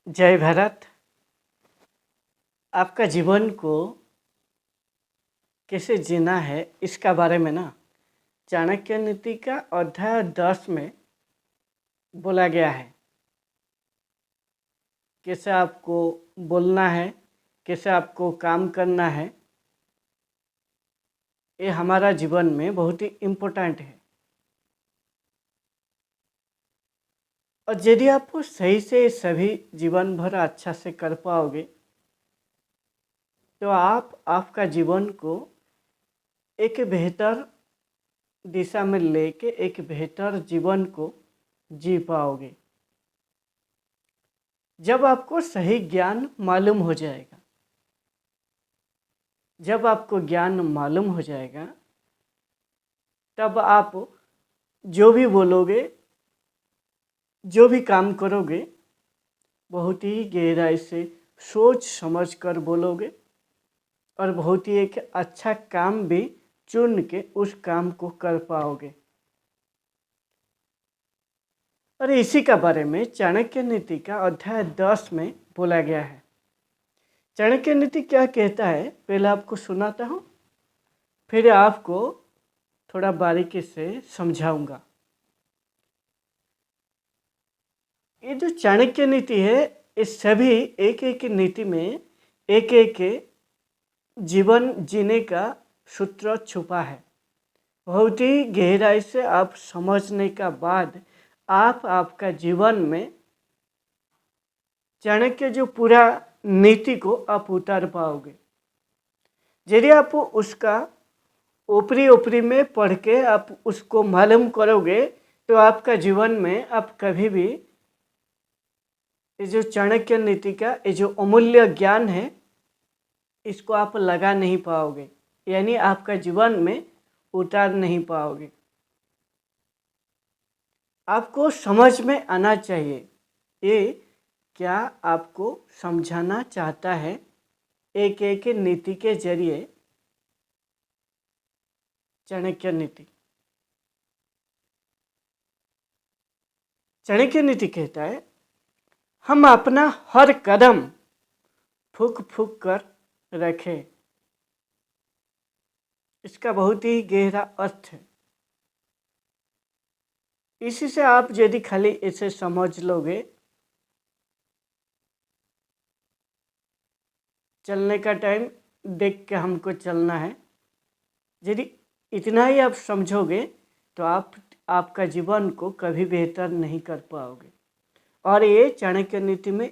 जय भारत। आपका जीवन को कैसे जीना है इसका बारे में ना चाणक्य नीति का अध्याय 10 में बोला गया है। कैसे आपको बोलना है, कैसे आपको काम करना है, ये हमारा जीवन में बहुत ही इम्पोर्टेंट है। और यदि आप सही से सभी जीवन भर अच्छा से कर पाओगे तो आप आपका जीवन को एक बेहतर दिशा में लेके एक बेहतर जीवन को जी पाओगे। जब आपको सही ज्ञान मालूम हो जाएगा, जब आपको ज्ञान मालूम हो जाएगा तब आप जो भी बोलोगे, जो भी काम करोगे बहुत ही गहराई से सोच समझ कर बोलोगे और बहुत ही एक अच्छा काम भी चुन के उस काम को कर पाओगे। और इसी का बारे में चाणक्य नीति का अध्याय 10 में बोला गया है। चाणक्य नीति क्या कहता है पहले आपको सुनाता हूँ, फिर आपको थोड़ा बारीकी से समझाऊंगा। ये जो चाणक्य नीति है इस सभी एक एक नीति में एक एक जीवन जीने का सूत्र छुपा है। बहुत ही गहराई से आप समझने का बाद आप आपका जीवन में चाणक्य जो पूरा नीति को आप उतार पाओगे। यदि आप उसका ऊपरी ऊपरी में पढ़ के आप उसको मालूम करोगे तो आपका जीवन में आप कभी भी ये जो चाणक्य नीति का ये जो अमूल्य ज्ञान है इसको आप लगा नहीं पाओगे, यानी आपका जीवन में उतार नहीं पाओगे। आपको समझ में आना चाहिए ये क्या आपको समझाना चाहता है एक एक नीति के जरिए। चाणक्य नीति कहता है हम अपना हर कदम फूक फूक कर रखें। इसका बहुत ही गहरा अर्थ है। इसी से आप यदि खाली इसे समझ लोगे, चलने का टाइम देख के हमको चलना है, यदि इतना ही आप समझोगे तो आप आपका जीवन को कभी बेहतर नहीं कर पाओगे। और ये चाणक्य नीति में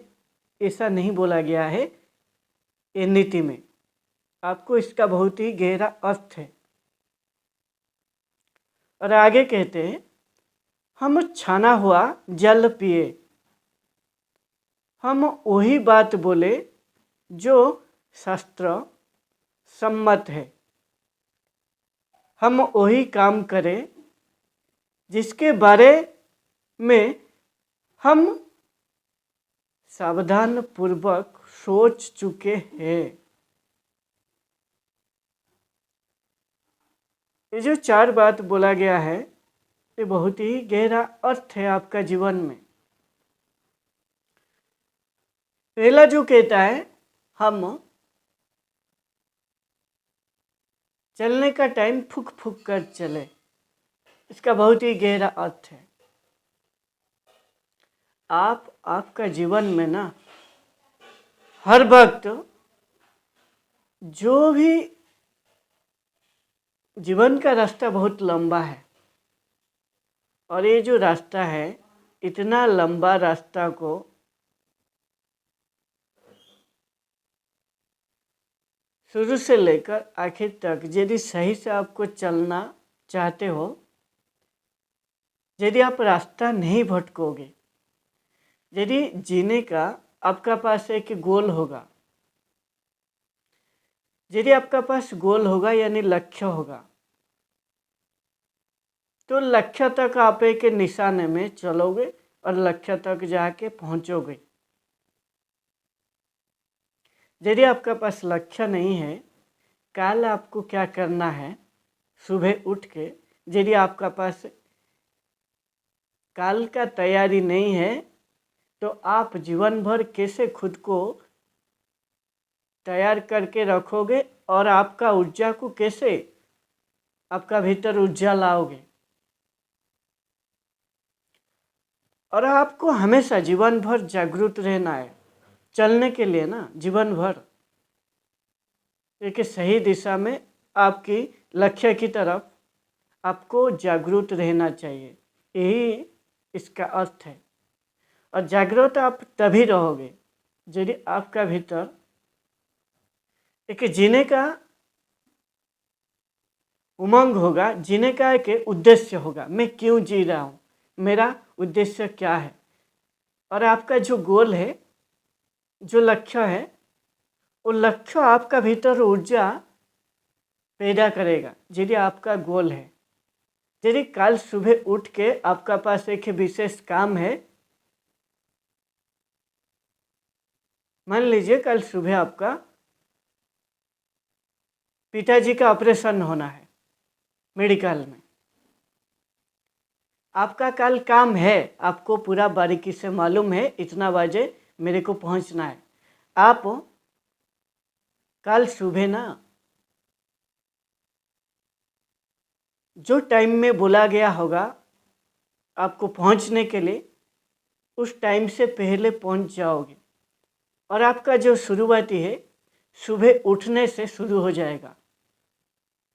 ऐसा नहीं बोला गया है। ये नीति में आपको इसका बहुत ही गहरा अर्थ है। और आगे कहते हैं हम छाना हुआ जल पिए, हम वही बात बोले जो शास्त्र सम्मत है, हम वही काम करें जिसके बारे में हम सावधान पूर्वक सोच चुके हैं। ये जो 4 बात बोला गया है ये बहुत ही गहरा अर्थ है आपका जीवन में। पहला जो कहता है हम चलने का टाइम फूक फूक कर चले, इसका बहुत ही गहरा अर्थ है। आप आपका जीवन में ना हर वक्त जो भी जीवन का रास्ता बहुत लंबा है और ये जो रास्ता है इतना लंबा रास्ता को शुरू से लेकर आखिर तक यदि सही से आपको चलना चाहते हो, यदि आप रास्ता नहीं भटकोगे, यदि जीने का आपका पास एक गोल होगा, यदि आपका पास गोल होगा यानी लक्ष्य होगा, तो लक्ष्य तक आप एक निशाने में चलोगे और लक्ष्य तक जाके पहुंचोगे। यदि आपका पास लक्ष्य नहीं है, कल आपको क्या करना है सुबह उठ के, यदि आपका पास कल का तैयारी नहीं है तो आप जीवन भर कैसे खुद को तैयार करके रखोगे और आपका ऊर्जा को कैसे आपका भीतर ऊर्जा लाओगे। और आपको हमेशा जीवन भर जागरूक रहना है, चलने के लिए ना जीवन भर एक सही दिशा में आपकी लक्ष्य की तरफ आपको जागरूक रहना चाहिए, यही इसका अर्थ है। और जागरूक आप तभी रहोगे यदि आपका भीतर एक जीने का उमंग होगा, जीने का एक उद्देश्य होगा। मैं क्यों जी रहा हूँ, मेरा उद्देश्य क्या है। और आपका जो गोल है, जो लक्ष्य है, वो लक्ष्य आपका भीतर ऊर्जा पैदा करेगा। यदि आपका गोल है, यदि कल सुबह उठ के आपका पास एक विशेष काम है, मान लीजिए कल सुबह आपका पिताजी का ऑपरेशन होना है मेडिकल में, आपका कल काम है, आपको पूरा बारीकी से मालूम है इतना बजे मेरे को पहुंचना है। आप कल सुबह ना जो टाइम में बोला गया होगा आपको पहुंचने के लिए, उस टाइम से पहले पहुंच जाओगे। और आपका जो शुरुआती है सुबह उठने से शुरू हो जाएगा।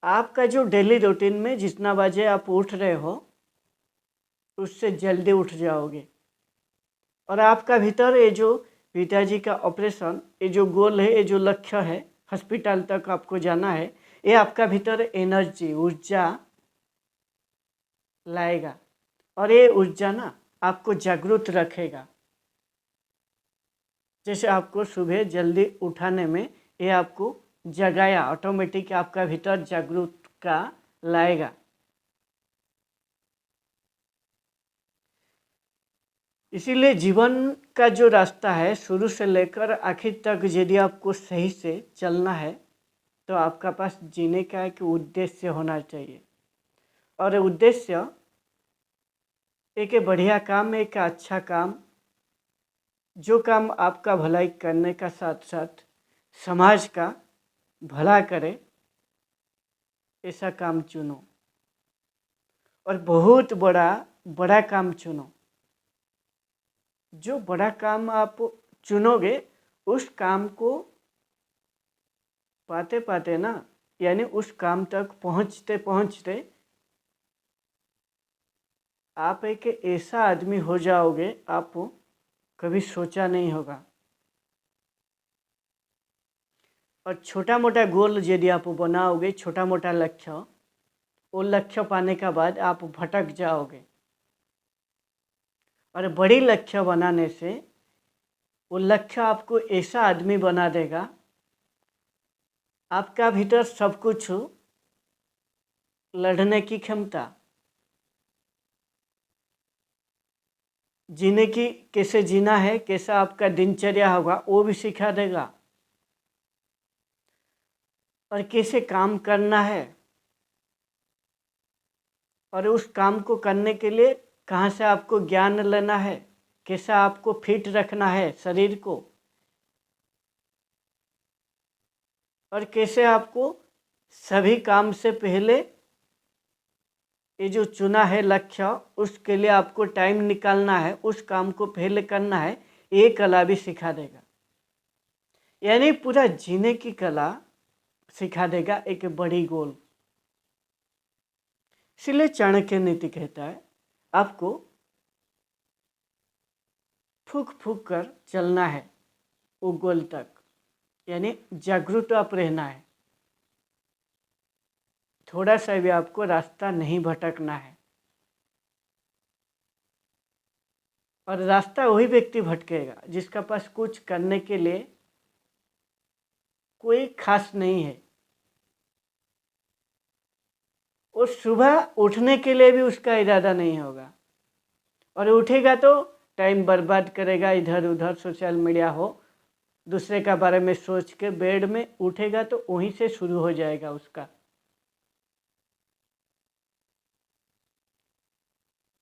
आपका जो डेली रूटीन में जितना बजे आप उठ रहे हो उससे जल्दी उठ जाओगे। और आपका भीतर ये जो पिताजी का ऑपरेशन, ये जो गोल है, ये जो लक्ष्य है, हॉस्पिटल तक आपको जाना है, ये आपका भीतर एनर्जी ऊर्जा लाएगा। और ये ऊर्जा ना आपको जागरूक रखेगा। जैसे आपको सुबह जल्दी उठाने में ये आपको जगाया, ऑटोमेटिक आपका भीतर जागरूकता लाएगा। इसीलिए जीवन का जो रास्ता है शुरू से लेकर आखिर तक यदि आपको सही से चलना है तो आपका पास जीने का एक उद्देश्य होना चाहिए। और उद्देश्य एक बढ़िया काम, एक अच्छा काम, जो काम आपका भलाई करने का साथ साथ समाज का भला करे, ऐसा काम चुनो। और बहुत बड़ा काम चुनो। जो बड़ा काम आप चुनोगे उस काम को पाते पाते ना, यानी उस काम तक पहुंचते पहुंचते आप एक ऐसा आदमी हो जाओगे आप कभी सोचा नहीं होगा। और छोटा मोटा गोल यदि आप बनाओगे, छोटा मोटा लक्ष्य, वो लक्ष्य पाने के बाद आप भटक जाओगे। और बड़ी लक्ष्य बनाने से वो लक्ष्य आपको ऐसा आदमी बना देगा, आपका भीतर सब कुछ लड़ने की क्षमता, जीने की कैसे जीना है, कैसा आपका दिनचर्या होगा वो भी सिखा देगा। और कैसे काम करना है, और उस काम को करने के लिए कहाँ से आपको ज्ञान लेना है, कैसा आपको फिट रखना है शरीर को, और कैसे आपको सभी काम से पहले ये जो चुना है लक्ष्य, उसके लिए आपको टाइम निकालना है, उस काम को पहले करना है, ये कला भी सिखा देगा। यानी पूरा जीने की कला सिखा देगा, एक बड़ी गोल। इसलिए चाणक्य नीति कहता है आपको फूक फूक कर चलना है वो गोल तक, यानी जागरूक आप रहना है। थोड़ा सा भी आपको रास्ता नहीं भटकना है। और रास्ता वही व्यक्ति भटकेगा जिसका पास कुछ करने के लिए कोई खास नहीं है। और सुबह उठने के लिए भी उसका इरादा नहीं होगा, और उठेगा तो टाइम बर्बाद करेगा, इधर उधर सोशल मीडिया हो, दूसरे का बारे में सोच के बेड में उठेगा तो वहीं से शुरू हो जाएगा उसका।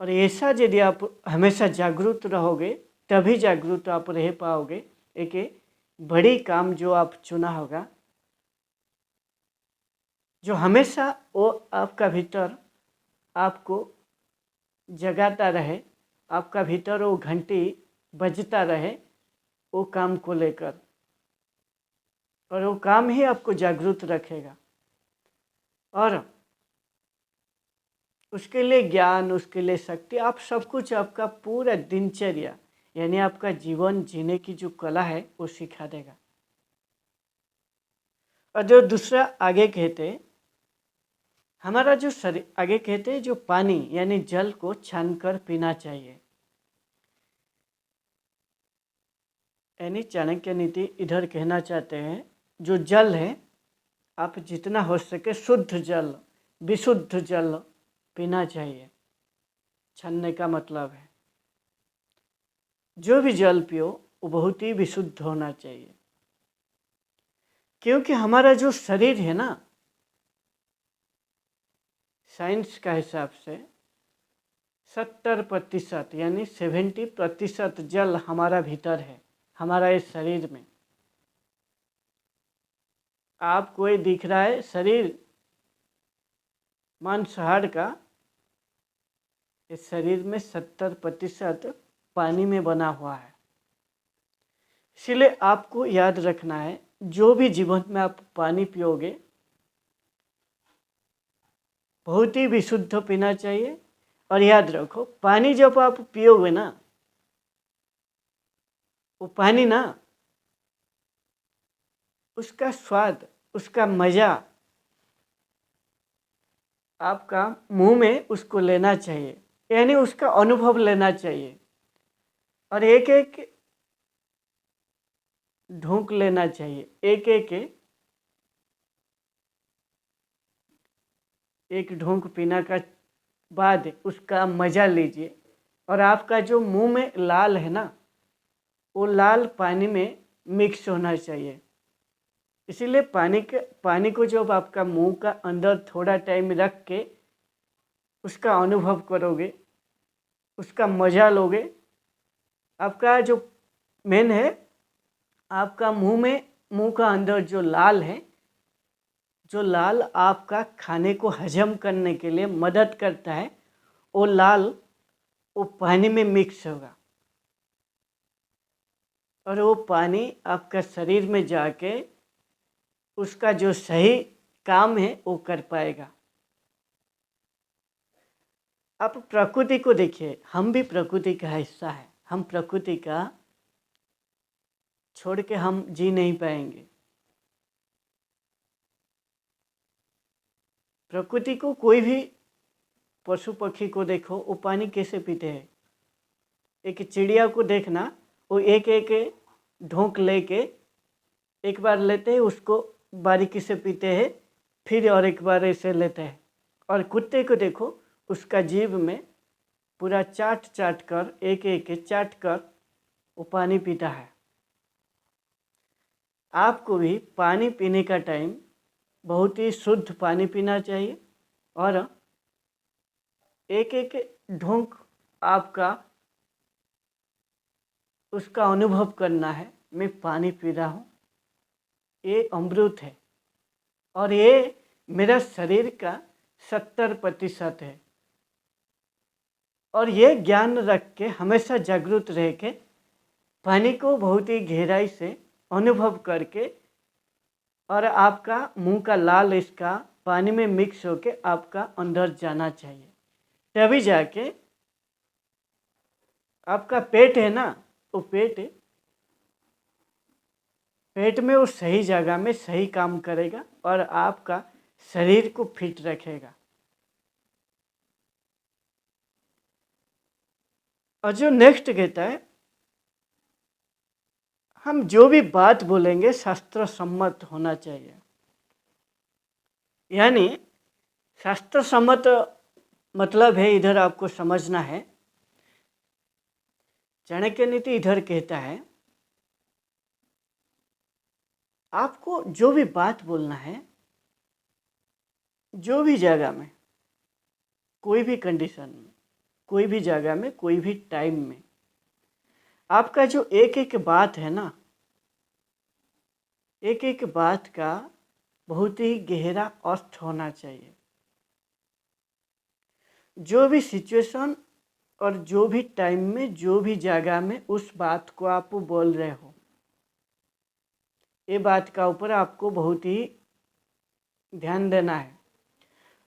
और ऐसा यदि आप हमेशा जागरूक रहोगे तभी जागरूक आप रह पाओगे। एक बड़ी काम जो आप चुना होगा, जो हमेशा वो आपका भीतर आपको जगाता रहे, आपका भीतर वो घंटी बजता रहे वो काम को लेकर, और वो काम ही आपको जागरूक रखेगा। और उसके लिए ज्ञान, उसके लिए शक्ति, आप सब कुछ, आपका पूरा दिनचर्या यानी आपका जीवन जीने की जो कला है वो सिखा देगा। और जो दूसरा आगे कहते, हमारा जो शरीर, आगे कहते हैं जो पानी यानी जल को छानकर पीना चाहिए। यानी चाणक्य नीति इधर कहना चाहते हैं जो जल है, आप जितना हो सके शुद्ध जल, विशुद्ध जल पीना चाहिए। छानने का मतलब है जो भी जल पियो वो बहुत ही विशुद्ध होना चाहिए। क्योंकि हमारा जो शरीर है ना, साइंस का हिसाब से 70% यानी 70% जल हमारा भीतर है, हमारा इस शरीर में। आपको ये दिख रहा है शरीर मांसाहार का, इस शरीर में 70% पानी में बना हुआ है। इसलिए आपको याद रखना है जो भी जीवन में आप पानी पियोगे बहुत ही विशुद्ध पीना चाहिए। और याद रखो पानी जब आप पियोगे ना, वो पानी ना, उसका स्वाद, उसका मज़ा आपका मुंह में उसको लेना चाहिए, यानी उसका अनुभव लेना चाहिए। और एक एक ढूंक लेना चाहिए, एक ढूंक पीना का बाद उसका मज़ा लीजिए। और आपका जो मुंह में लाल है ना, वो लाल पानी में मिक्स होना चाहिए। इसीलिए पानी को जब आपका मुंह का अंदर थोड़ा टाइम रख के उसका अनुभव करोगे, उसका मज़ा लोगे, आपका जो मेन है, आपका मुंह का अंदर जो लाल है, जो लाल आपका खाने को हजम करने के लिए मदद करता है, वो लाल वो पानी में मिक्स होगा और वो पानी आपका शरीर में जाके उसका जो सही काम है वो कर पाएगा। आप प्रकृति को देखिए, हम भी प्रकृति का हिस्सा है। हम प्रकृति का छोड़ के हम जी नहीं पाएंगे। प्रकृति को, कोई भी पशु पक्षी को देखो, वो पानी कैसे पीते हैं। एक चिड़िया को देखना, वो एक एक ढोंक लेके एक बार लेते हैं, उसको बारीकी से पीते हैं, फिर और एक बार ऐसे लेते हैं। और कुत्ते को देखो, उसका जीभ में पूरा चाट चाट कर, एक एक चाट कर वो पानी पीता है। आपको भी पानी पीने का टाइम बहुत ही शुद्ध पानी पीना चाहिए और एक एक ढोंक आपका उसका अनुभव करना है, मैं पानी पी रहा हूँ, ये अमृत है और ये मेरा शरीर का 70% है। और ये ज्ञान रख के हमेशा जागरूक रह के पानी को बहुत ही गहराई से अनुभव करके, और आपका मुंह का लाल इसका पानी में मिक्स होके आपका अंदर जाना चाहिए। तभी जाके आपका पेट है ना, वो पेट में वो सही जगह में सही काम करेगा और आपका शरीर को फिट रखेगा। और जो नेक्स्ट कहता है, हम जो भी बात बोलेंगे शास्त्र सम्मत होना चाहिए। यानी शास्त्र सम्मत मतलब है, इधर आपको समझना है। चाणक्य नीति इधर कहता है आपको जो भी बात बोलना है, जो भी जगह में, कोई भी कंडीशन में, कोई भी जगह में, कोई भी टाइम में, आपका जो एक एक बात है ना, एक एक बात का बहुत ही गहरा अर्थ होना चाहिए। जो भी सिचुएशन और जो भी टाइम में, जो भी जगह में उस बात को आप बोल रहे हो, ये बात का ऊपर आपको बहुत ही ध्यान देना है।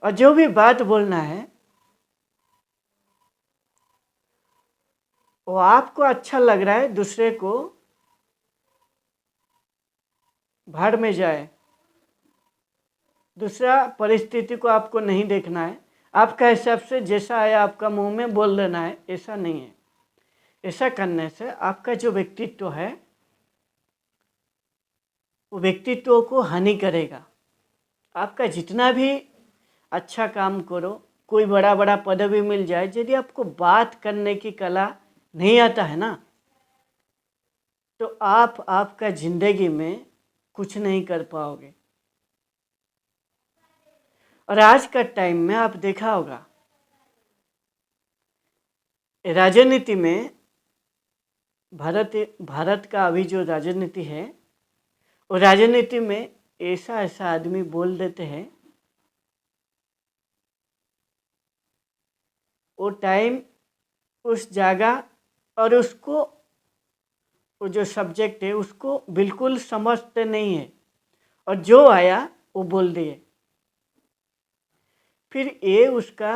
और जो भी बात बोलना है वो आपको अच्छा लग रहा है, दूसरे को भाड़ में जाए, दूसरा परिस्थिति को आपको नहीं देखना है। आपका हिसाब से जैसा आया आपका मुंह में बोल देना है, ऐसा नहीं है। ऐसा करने से आपका जो व्यक्तित्व है वो व्यक्तित्व को हानि करेगा। आपका जितना भी अच्छा काम करो, कोई बड़ा बड़ा पदवी मिल जाए, यदि आपको बात करने की कला नहीं आता है ना, तो आप आपका जिंदगी में कुछ नहीं कर पाओगे। और आज का टाइम में आप देखा होगा, राजनीति में भारत का अभी जो राजनीति है, वो राजनीति में ऐसा ऐसा आदमी बोल देते हैं, वो टाइम, उस जगह और उसको, वो जो सब्जेक्ट है उसको बिल्कुल समझते नहीं है, और जो आया वो बोल दिए। फिर ये उसका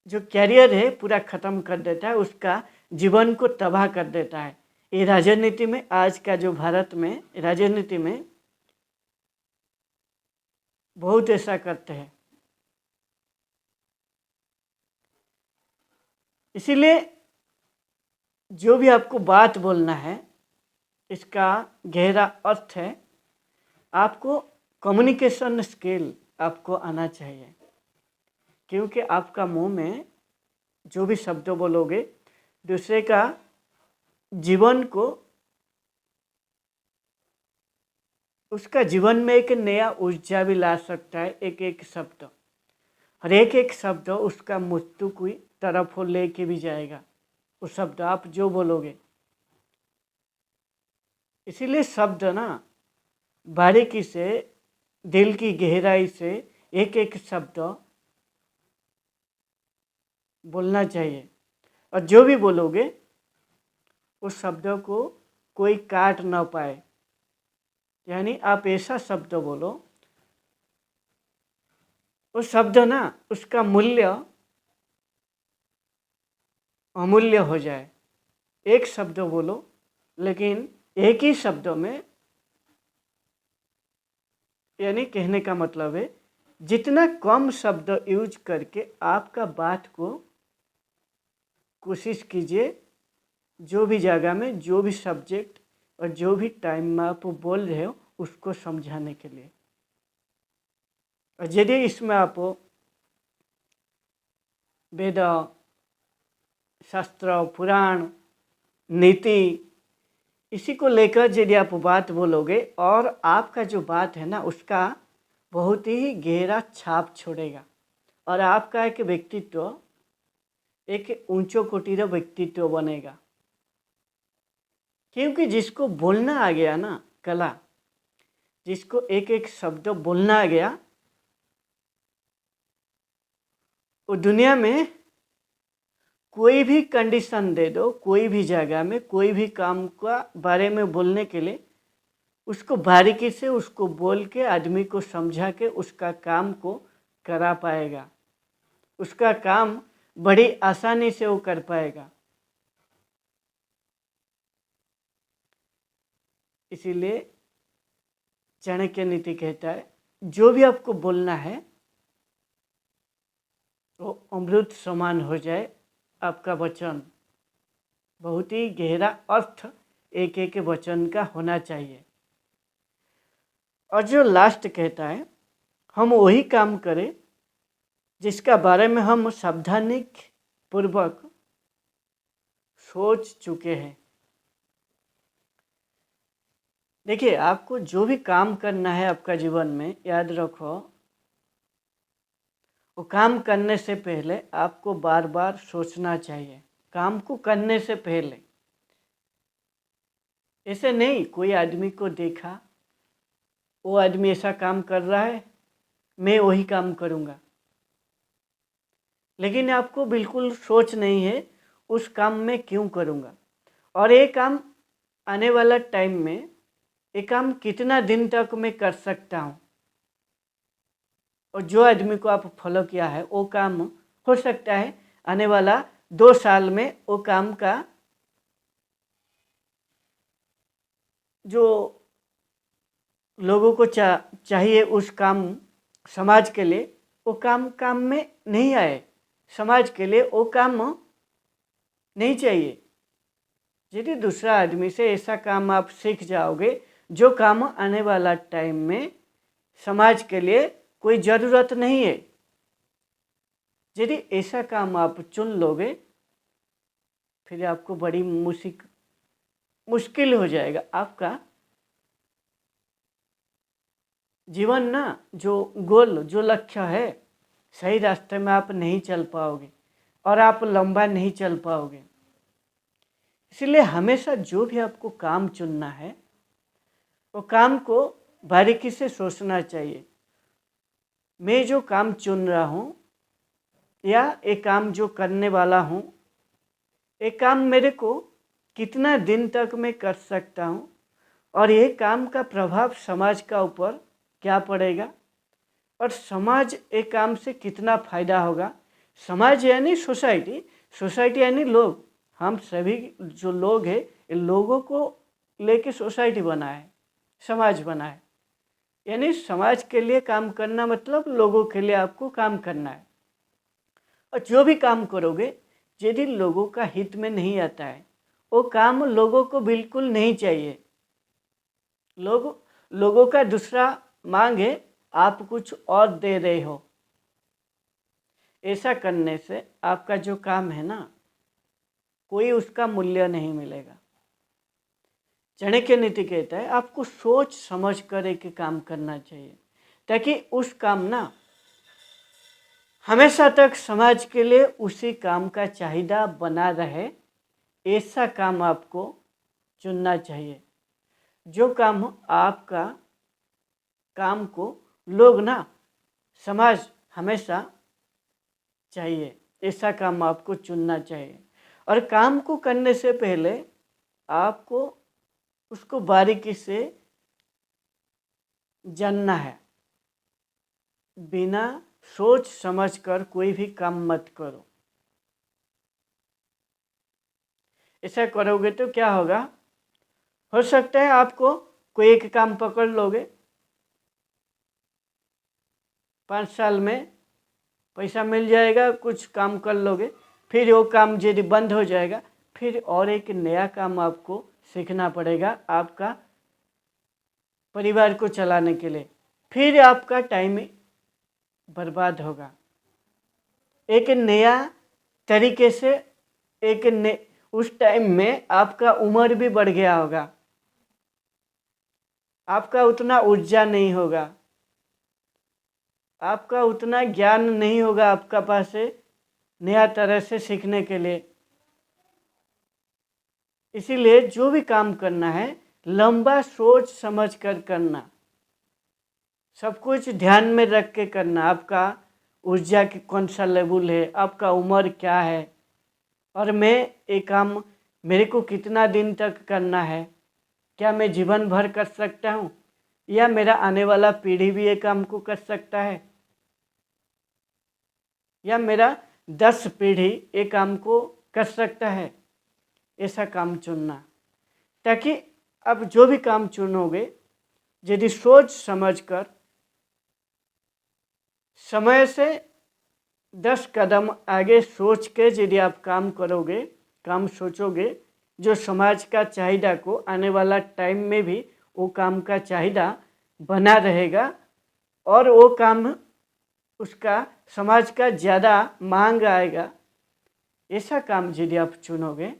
जो कैरियर है पूरा ख़त्म कर देता है, उसका जीवन को तबाह कर देता है। ये राजनीति में, आज का जो भारत में राजनीति में बहुत ऐसा करते हैं। इसीलिए जो भी आपको बात बोलना है, इसका गहरा अर्थ है, आपको कम्युनिकेशन स्किल आपको आना चाहिए। क्योंकि आपका मुंह में जो भी शब्द बोलोगे, दूसरे का जीवन को, उसका जीवन में एक नया ऊर्जा भी ला सकता है। एक एक शब्द, हर एक एक शब्द उसका मृत्यु की तरफ लेके भी जाएगा, वो शब्द आप जो बोलोगे। इसीलिए शब्द ना बारीकी से, दिल की गहराई से एक एक शब्द बोलना चाहिए। और जो भी बोलोगे उस शब्द को कोई काट ना पाए। यानी आप ऐसा शब्द बोलो, उस शब्द ना, उसका मूल्य अमूल्य हो जाए। एक शब्द बोलो, लेकिन एक ही शब्द में, यानी कहने का मतलब है जितना कम शब्द यूज करके आपका बात को कोशिश कीजिए, जो भी जगह में, जो भी सब्जेक्ट और जो भी टाइम में आप बोल रहे हो उसको समझाने के लिए। और यदि इसमें आप वेद, शास्त्र, पुराण, नीति, इसी को लेकर यदि आप बात बोलोगे, और आपका जो बात है ना उसका बहुत ही गहरा छाप छोड़ेगा, और आपका एक व्यक्तित्व एक ऊंचो कोटि व्यक्तित्व बनेगा। क्योंकि जिसको बोलना आ गया ना कला, जिसको एक एक शब्द बोलना आ गया, वो दुनिया में कोई भी कंडीशन दे दो, कोई भी जगह में, कोई भी काम का बारे में बोलने के लिए, उसको बारीकी से उसको बोल के, आदमी को समझा के उसका काम को करा पाएगा। उसका काम बड़ी आसानी से वो कर पाएगा। इसीलिए चाणक्य नीति कहता है, जो भी आपको बोलना है वो अमृत समान हो जाए। आपका वचन बहुत ही गहरा अर्थ एक एक वचन का होना चाहिए। और जो लास्ट कहता है, हम वही काम करें जिसका बारे में हम सावधानी पूर्वक सोच चुके हैं। देखिए, आपको जो भी काम करना है आपका जीवन में, याद रखो, वो काम करने से पहले आपको बार बार सोचना चाहिए। काम को करने से पहले। ऐसे नहीं कोई आदमी को देखा, वो आदमी ऐसा काम कर रहा है, मैं वही काम करूँगा, लेकिन आपको बिल्कुल सोच नहीं है उस काम में क्यों करूँगा, और ये काम आने वाला टाइम में ये काम कितना दिन तक मैं कर सकता हूँ। और जो आदमी को आप फॉलो किया है वो काम हो सकता है आने वाला 2 साल में वो काम का जो लोगों को चाहिए उस काम समाज के लिए, वो काम में नहीं आए, समाज के लिए वो काम नहीं चाहिए। यदि दूसरा आदमी से ऐसा काम आप सीख जाओगे जो काम आने वाला टाइम में समाज के लिए कोई ज़रूरत नहीं है, यदि ऐसा काम आप चुन लोगे फिर आपको बड़ी मुश्किल हो जाएगा। आपका जीवन ना जो गोल जो लक्ष्य है सही रास्ते में आप नहीं चल पाओगे और आप लंबा नहीं चल पाओगे। इसलिए हमेशा जो भी आपको काम चुनना है वो काम को बारीकी से सोचना चाहिए। मैं जो काम चुन रहा हूँ या एक काम जो करने वाला हूँ, एक काम मेरे को कितना दिन तक मैं कर सकता हूँ और ये काम का प्रभाव समाज का ऊपर क्या पड़ेगा और समाज एक काम से कितना फ़ायदा होगा। समाज यानी सोसाइटी, सोसाइटी यानी लोग, हम सभी जो लोग हैं इन लोगों को लेके सोसाइटी बना है, समाज बना है। यानी समाज के लिए काम करना मतलब लोगों के लिए आपको काम करना है। और जो भी काम करोगे यदि लोगों का हित में नहीं आता है वो काम लोगों को बिल्कुल नहीं चाहिए। लोगों का दूसरा मांग है आप कुछ और दे रहे हो, ऐसा करने से आपका जो काम है ना कोई उसका मूल्य नहीं मिलेगा। चाणक्य नीति कहता है आपको सोच समझ कर एक काम करना चाहिए ताकि उस काम ना हमेशा तक समाज के लिए उसी काम का चाहिदा बना रहे। ऐसा काम आपको चुनना चाहिए जो काम आपका काम को लोग ना समाज हमेशा चाहिए, ऐसा काम आपको चुनना चाहिए। और काम को करने से पहले आपको उसको बारीकी से जानना है। बिना सोच समझ कर कोई भी काम मत करो। ऐसा करोगे तो क्या होगा, हो सकता है आपको कोई एक काम पकड़ लोगे, 5 साल में पैसा मिल जाएगा, कुछ काम कर लोगे, फिर वो काम यदि बंद हो जाएगा फिर और एक नया काम आपको सीखना पड़ेगा आपका परिवार को चलाने के लिए, फिर आपका टाइम बर्बाद होगा। एक नया तरीके से उस टाइम में आपका उम्र भी बढ़ गया होगा, आपका उतना ऊर्जा नहीं होगा, आपका उतना ज्ञान नहीं होगा आपका पास से नया तरह से सीखने के लिए। इसीलिए जो भी काम करना है लंबा सोच समझ कर करना, सब कुछ ध्यान में रख के करना। आपका ऊर्जा की कौन सा लेवल है, आपका उम्र क्या है, और मैं ये काम मेरे को कितना दिन तक करना है, क्या मैं जीवन भर कर सकता हूँ या मेरा आने वाला पीढ़ी भी ये काम को कर सकता है, या मेरा 10 पीढ़ी ये काम को कर सकता है। ऐसा काम चुनना ताकि अब जो भी काम चुनोगे यदि सोच समझकर समय से 10 कदम आगे सोच के यदि आप काम करोगे, काम सोचोगे जो समाज का चाहिदा को आने वाला टाइम में भी वो काम का चाहिदा बना रहेगा और वो काम उसका समाज का ज़्यादा मांग आएगा। ऐसा काम यदि आप चुनोगे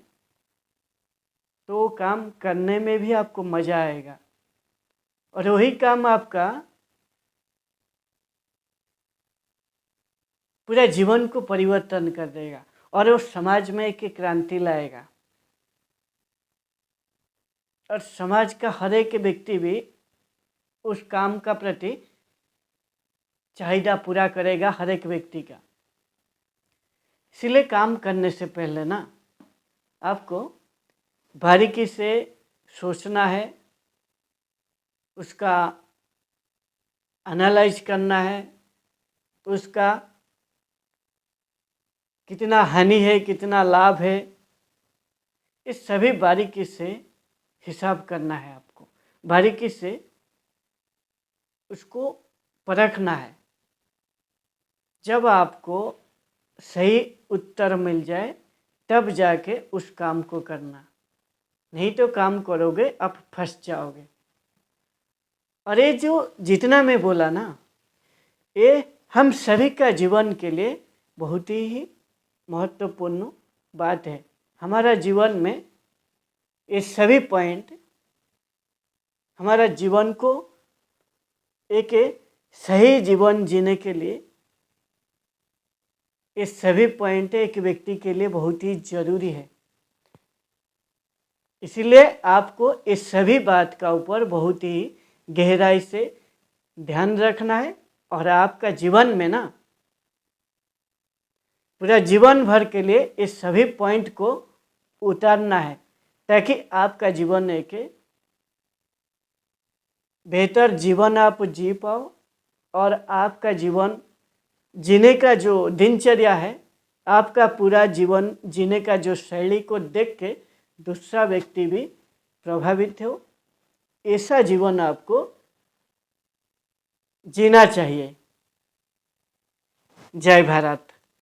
तो वो काम करने में भी आपको मज़ा आएगा और वही काम आपका पूरा जीवन को परिवर्तन कर देगा। और वो समाज में एक क्रांति लाएगा और समाज का हर एक व्यक्ति भी उस काम का प्रति चाहिदा पूरा करेगा, हर एक व्यक्ति का। इसलिए काम करने से पहले ना आपको बारीकी से सोचना है, उसका एनालाइज करना है, उसका कितना हानि है, कितना लाभ है, इस सभी बारीकी से हिसाब करना है आपको। बारीकी से उसको परखना है। जब आपको सही उत्तर मिल जाए तब जाके उस काम को करना, नहीं तो काम करोगे आप फंस जाओगे। और ये जो जितना मैं बोला ना, ये हम सभी का जीवन के लिए बहुत ही महत्वपूर्ण बात है। हमारा जीवन में ये सभी पॉइंट हमारा जीवन को एक सही जीवन जीने के लिए, ये सभी पॉइंट एक व्यक्ति के लिए बहुत ही जरूरी है। इसलिए आपको इस सभी बात का ऊपर बहुत ही गहराई से ध्यान रखना है और आपका जीवन में ना पूरा जीवन भर के लिए इस सभी पॉइंट को उतारना है, ताकि आपका जीवन एक बेहतर जीवन आप जी पाओ और आपका जीवन जीने का जो दिनचर्या है, आपका पूरा जीवन जीने का जो शैली को देख के दूसरा व्यक्ति भी प्रभावित हो। ऐसा जीवन आपको जीना चाहिए। जय भारत।